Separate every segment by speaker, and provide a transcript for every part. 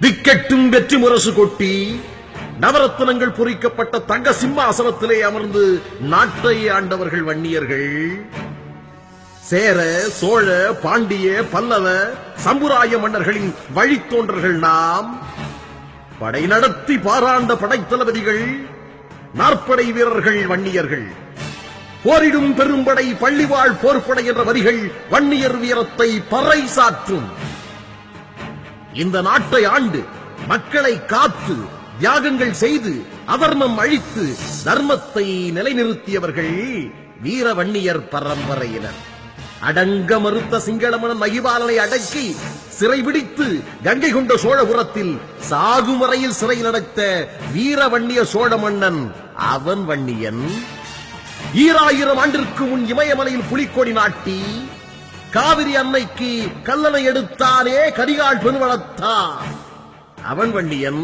Speaker 1: திக்கெட்டும் வெற்றி முரசு கொட்டி நவரத்னங்கள் பொறிக்கப்பட்ட தங்க சிம்மாசனத்திலே அமர்ந்து நாட்டை ஆண்டவர்கள் வன்னியர்கள். சேர, சோழ, பாண்டிய, பல்லவ, சம்புராய மன்னர்களின் வழித்தோன்றர்கள் நாம். படை நடத்தி பாராண்ட படைத்தளபதிகள், நாற்படை வீரர்கள் வன்னியர்கள். போரிடும் பெரும்படை, பள்ளிவாழ் போர்ப்படை என்ற வரிகள் வன்னியர் வீரத்தை பறைசாற்றும். இந்த நாட்டை ஆண்டு மக்களை காத்து தியாகங்கள் செய்து அதர்மம் அழித்து தர்மத்தை நிலைநிறுத்தியவர்கள் வீர வன்னியர் பரம்பரையினர். அடங்க மறுத்த சிங்களமனன் மகிபாலனை அடக்கி சிறைபிடித்து கங்கை கொண்ட சோழபுரத்தில் சாகும் வரையில் சிறையில் அடைத்த வீர வன்னிய சோழ மன்னன் அவன் வன்னியன். 2000 ஆண்டிற்கு முன் இமயமலையில் புலிக்கொடி நாட்டி காவிரி அன்னைக்கு கல்லணை எடுத்தானே கரிகால் பெருவளத்தான் அவன் வன்னியன்.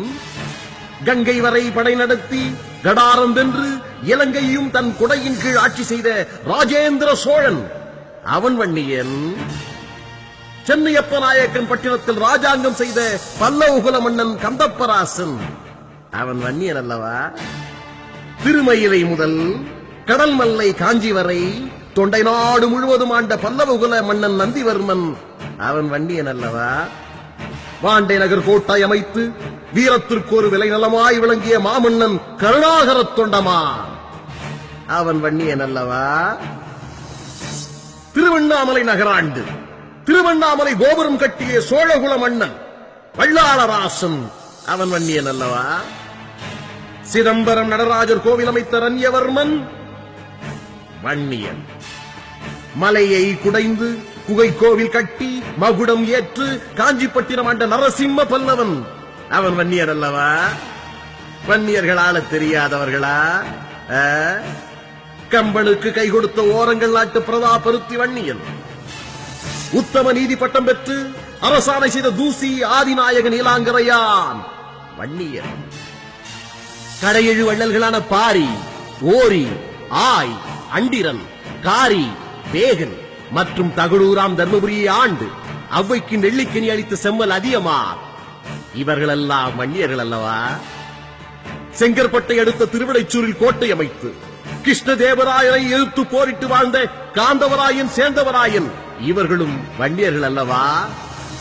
Speaker 1: கங்கை வரை படை நடத்தி கடாரம் வென்று இலங்கையும் தன் குடையின் கீழ் ஆட்சி செய்த ராஜேந்திர சோழன் அவன் வன்னியன். சென்னையப்ப நாயக்கன் பட்டினத்தில் ராஜாங்கம் செய்த பல்லவகுல மன்னன் கந்தப்பராசன் அவன் வன்னியன் அல்லவா? திருமயிலை முதல் கடல் மல்லை காஞ்சி வரை தொண்டை நாடு முழுவதும் ஆண்ட பல்லவகுல மன்னன் நந்திவர்மன் அவன் வன்னியன் அல்லவா? வாண்டை நகர் கோட்டை அமைத்து வீரத்திற்கு ஒரு விலை நலமாய் விளங்கிய மாமன்னன் கருணாகர தொண்டமான் அவன் வன்னியன் அல்லவா? திருவண்ணாமலை நகராண்டு திருவண்ணாமலை கோபுரம் கட்டிய சோழகுல மன்னன் வல்லாளராசன் அவன் வன்னியன் அல்லவா? சிதம்பரம் நடராஜர் கோவில் அமைத்த ரன்யவர்மன் வன்னியன். மலையை குடைந்து குகை கோவில் கட்டி மகுடம் ஏற்று காஞ்சிப்பட்டினம் ஆண்ட நரசிம்ம பல்லவன் அவன் வன்னியர் அல்லவா? வன்னியர்களால தெரியாதவர்களா? கம்பனுக்கு கை கொடுத்த ஓரங்கள் நாட்டு பிரதாபருத்தி வன்னியன். உத்தம நீதி பட்டம் பெற்று அரசாணை செய்த தூசி ஆதிநாயகன் இலாங்கரையான் வன்னியன். கடையெழு வள்ளல்களான பாரி, ஓரி, ஆய், அண்டிரன், காரி, வேகன் மற்றும் தகடூராம் தர்மபுரியை ஆண்டு அவ்வைக்கு நெல்லிக்கனி அளித்த செம்மல் அதியமார் இவர்களெல்லாம் வன்னியர்கள் அல்லவா? செங்கற்பட்டை அடுத்த திருவிடைச்சூரில் கோட்டை அமைத்து கிருஷ்ணதேவராயரை எதிர்த்து போரிட்டு வாழ்ந்த காந்தவராயன் சேந்தவராயன் இவர்களும் வன்னியர்கள் அல்லவா?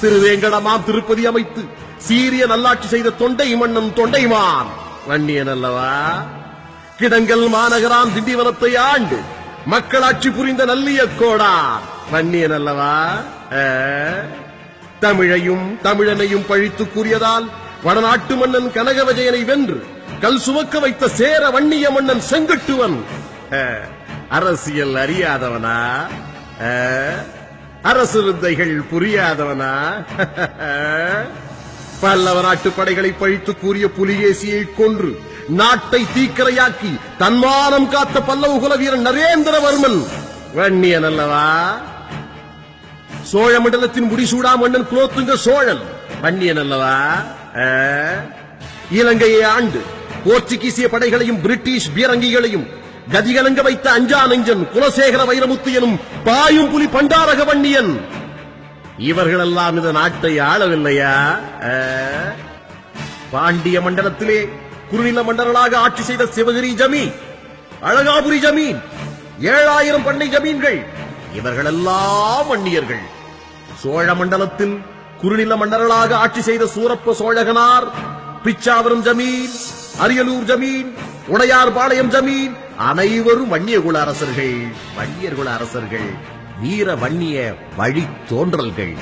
Speaker 1: திருவேங்கடமாம் திருப்பதி அமைத்து சீரிய நல்லாட்சி செய்த தொண்டை மன்னன் தொண்டைமான் வன்னியன் அல்லவா? கிடங்கல் மாநகராம் திண்டிவனத்தை ஆண்டு மக்களாட்சி புரிந்த நல்லியக்கோடார் வன்னியன் அல்லவா? தமிழையும் தமிழனையும் பழித்து கூறியதால் வடநாட்டு மன்னன் கனகவிஜயனை வென்று கல் சுமக்க வைத்த சேர வன்னிய மன்னன் செங்கட்டுவன் அரசியல் அறியாதவனா? அரசு வித்தைகள் புரியாதவனா? பல்லவ நாட்டு படைகளை பழித்து கூறிய புலிகேசியை கொன்று நாட்டை தீக்கரையாக்கி தன்மானம் காத்த பல்லவகுல வீரன் நரேந்திரவர்மன் வன்னியன் அல்லவா? சோழ மண்டலத்தின் முடிசூடா மன்னன் குலோத்துங்க சோழன் வன்னியன் அல்லவா? இலங்கையை ஆண்டு போர்ச்சுகீசிய படைகளையும் பிரிட்டிஷ் பீரங்கிகளையும் கதிகலங்க வைத்த அஞ்சா நெஞ்சன் குலசேகர வைரமுத்து எனும் பாயும் புலி பண்டாரக வன்னியன் இவர்களெல்லாம் இந்த நாட்டை ஆளவில்லையா? பாண்டிய மண்டலத்திலே குறுநில மண்டலங்களாக ஆட்சி செய்த சிவகிரி ஜமீன், அழகாபுரி ஜமீன், 7000 பண்ணை ஜமீன்கள் இவர்களெல்லாம் வன்னியர்கள். சோழ மண்டலத்தில் குறுநில மண்டலங்களாக ஆட்சி செய்த சூரப்ப சோழகனார், பிச்சாவரம் ஜமீன், அரியலூர் ஜமீன், உடையார்பாளையம் ஜமீன் அனைவரும் வன்னியகுல அரசர்கள். வன்னியர்குல அரசர்கள் வீர வன்னிய வழி தோன்றல்கள்.